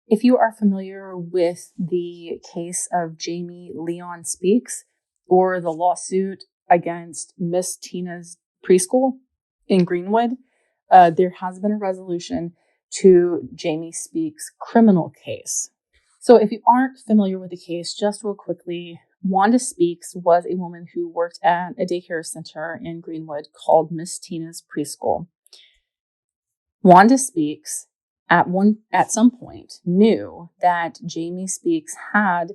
If you are familiar with the case of Jamie Leon Speaks or the lawsuit against Miss Tina's preschool in Greenwood, there has been a resolution to Jamie Speaks' criminal case. So if you aren't familiar with the case, just real quickly, Wanda Speaks was a woman who worked at a daycare center in Greenwood called Miss Tina's Preschool. Wanda Speaks at some point knew that Jamie Speaks had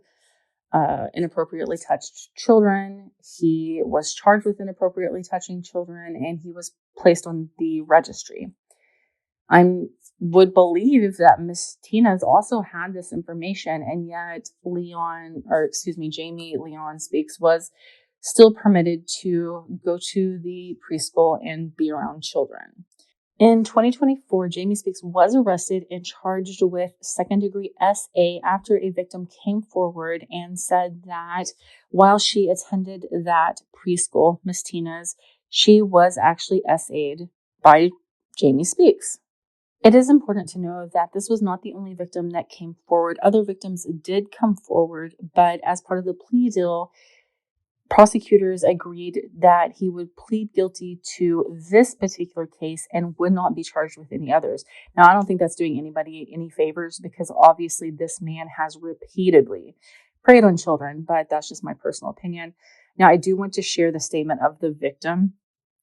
inappropriately touched children. He was charged with inappropriately touching children, and he was placed on the registry. I would believe that Miss Tina's also had this information, and yet Jamie Leon Speaks was still permitted to go to the preschool and be around children. In 2024, Jamie Speaks was arrested and charged with second-degree SA after a victim came forward and said that while she attended that preschool, Miss Tina's, she was actually SA'd by Jamie Speaks. It is important to know that this was not the only victim that came forward. Other victims did come forward, but as part of the plea deal, prosecutors agreed that he would plead guilty to this particular case and would not be charged with any others. Now, I don't think that's doing anybody any favors because obviously this man has repeatedly preyed on children, but that's just my personal opinion. Now, I do want to share the statement of the victim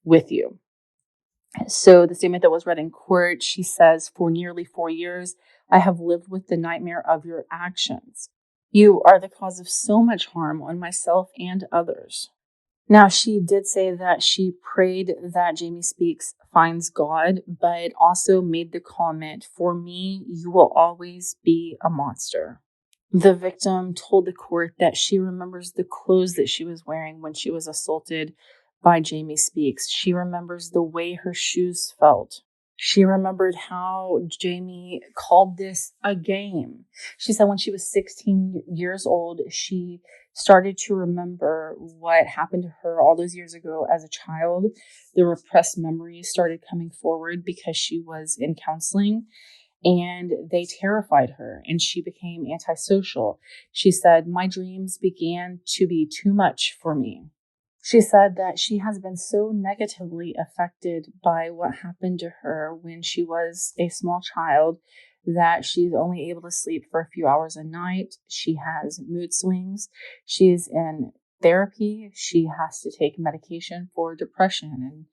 with you. So the statement that was read in court, she says, "For nearly 4 years, I have lived with the nightmare of your actions. You are the cause of so much harm on myself and others." Now, she did say that she prayed that Jamie Speaks finds God, but also made the comment, "For me, you will always be a monster." The victim told the court that she remembers the clothes that she was wearing when she was assaulted by Jamie Speaks. She remembers the way her shoes felt. She remembered how Jamie called this a game. She said when she was 16 years old, she started to remember what happened to her all those years ago as a child. The repressed memories started coming forward because she was in counseling, and they terrified her, and she became antisocial. She said, "My dreams began to be too much for me." She said that she has been so negatively affected by what happened to her when she was a small child that she's only able to sleep for a few hours a night. She has mood swings. She's in therapy. She has to take medication for depression and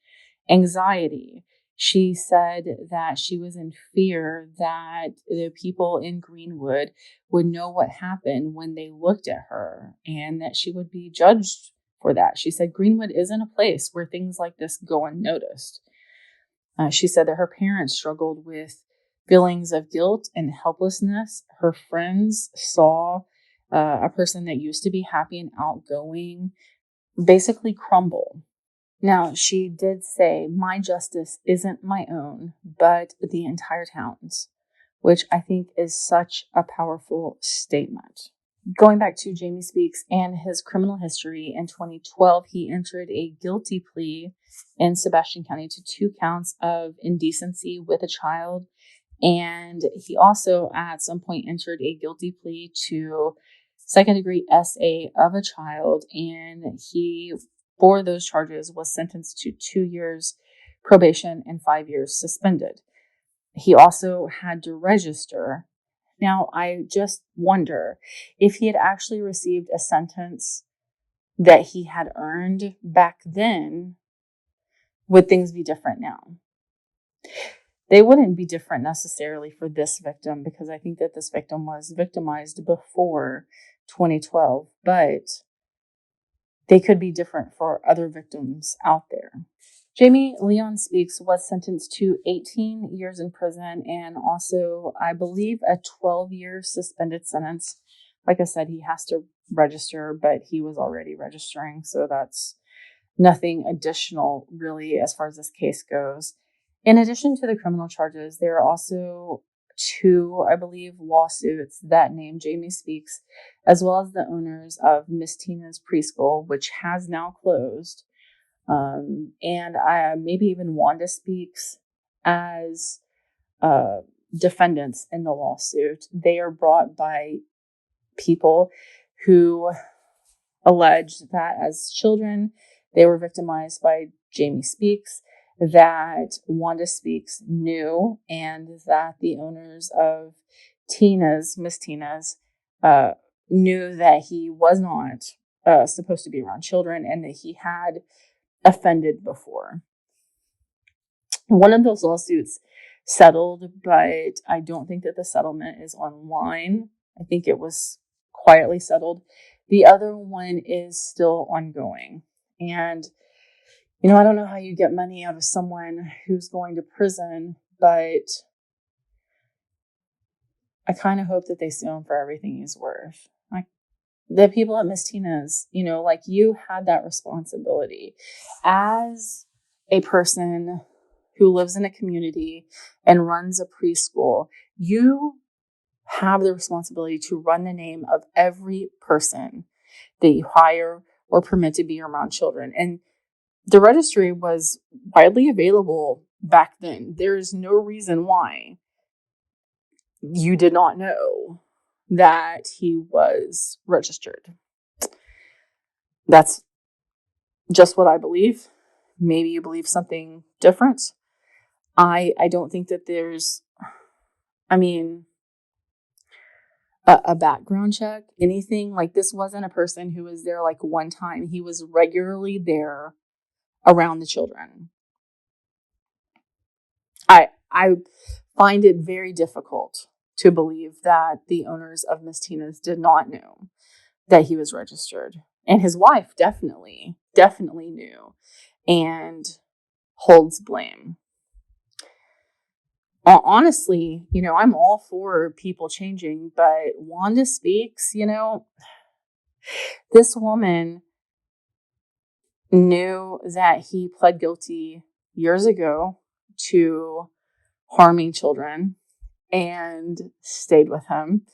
anxiety. She said that she was in fear that the people in Greenwood would know what happened when they looked at her and that she would be judged for that. She said Greenwood isn't a place where things like this go unnoticed. She said that her parents struggled with feelings of guilt and helplessness. Her friends saw a person that used to be happy and outgoing basically crumble. Now, she did say, "My justice isn't my own, but the entire town's," which I think is such a powerful statement. Going back to Jamie Speaks and his criminal history, in 2012, he entered a guilty plea in Sebastian County to 2 counts of indecency with a child. And he also at some point entered a guilty plea to second-degree SA of a child. And he, for those charges, was sentenced to 2 years probation and 5 years suspended. He also had to register. Now, I just wonder if he had actually received a sentence that he had earned back then, would things be different now? They wouldn't be different necessarily for this victim because I think that this victim was victimized before 2012, but they could be different for other victims out there. Jamie Leon Speaks was sentenced to 18 years in prison and also, I believe, a 12-year suspended sentence. Like I said, he has to register, but he was already registering, so that's nothing additional really as far as this case goes. In addition to the criminal charges, there are also 2, I believe, lawsuits that name Jamie Speaks, as well as the owners of Miss Tina's Preschool, which has now closed. And maybe even Wanda Speaks as defendants in the lawsuit. They are brought by people who allege that as children, they were victimized by Jamie Speaks, that Wanda Speaks knew, and that the owners of Miss Tina's, knew that he was not supposed to be around children and that he had offended before. One of those lawsuits settled, but I don't think that the settlement is online. I think it was quietly settled. The other one is still ongoing. And, I don't know how you get money out of someone who's going to prison, but I kind of hope that they sue him for everything he's worth. Like the people at Miss Tina's, you had that responsibility as a person who lives in a community and runs a preschool. You have the responsibility to run the name of every person that you hire or permit to be around children. And the registry was widely available back then. There is no reason why you did not know that he was registered. That's just what I believe. Maybe you believe something different. I don't think that there's, a background check, anything. Like, this wasn't a person who was there like one time. He was regularly there around the children. I find it very difficult to believe that the owners of Miss Tina's did not know that he was registered. And his wife definitely knew and holds blame. Honestly, I'm all for people changing, but Wanda Speaks, this woman knew that he pled guilty years ago to harming children and stayed with him,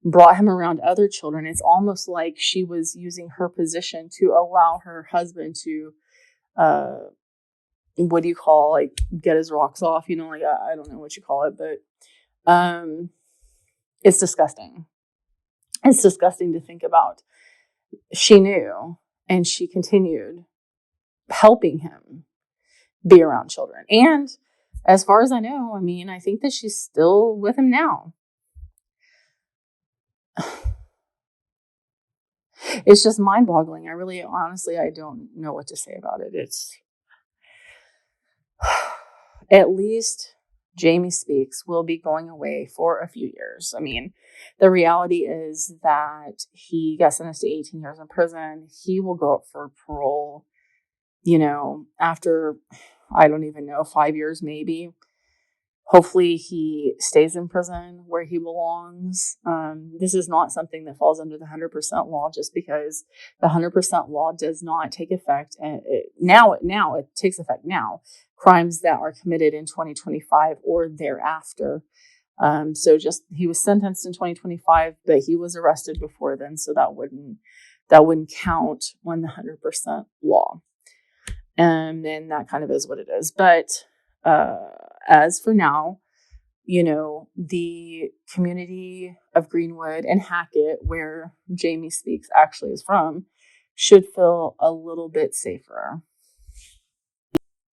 brought him around other children. It's almost like she was using her position to allow her husband to, what do you call, like, get his rocks off, I don't know what you call it, but it's disgusting. It's disgusting to think about. She knew, and she continued helping him be around children. And as far as I know, I think that she's still with him now. It's just mind-boggling. Honestly, I don't know what to say about it. It's at least Jamie Speaks will be going away for a few years. The reality is that he got sentenced to 18 years in prison. He will go up for parole, after, I don't even know, 5 years maybe. Hopefully he stays in prison where he belongs. This is not something that falls under the 100% law, just because the 100% law does not take effect. And it takes effect now. Crimes that are committed in 2025 or thereafter. So he was sentenced in 2025, but he was arrested before then. So that wouldn't count on the 100% law. And that kind of is what it is. But, as for now, the community of Greenwood and Hackett, where Jamie Speaks actually is from, should feel a little bit safer.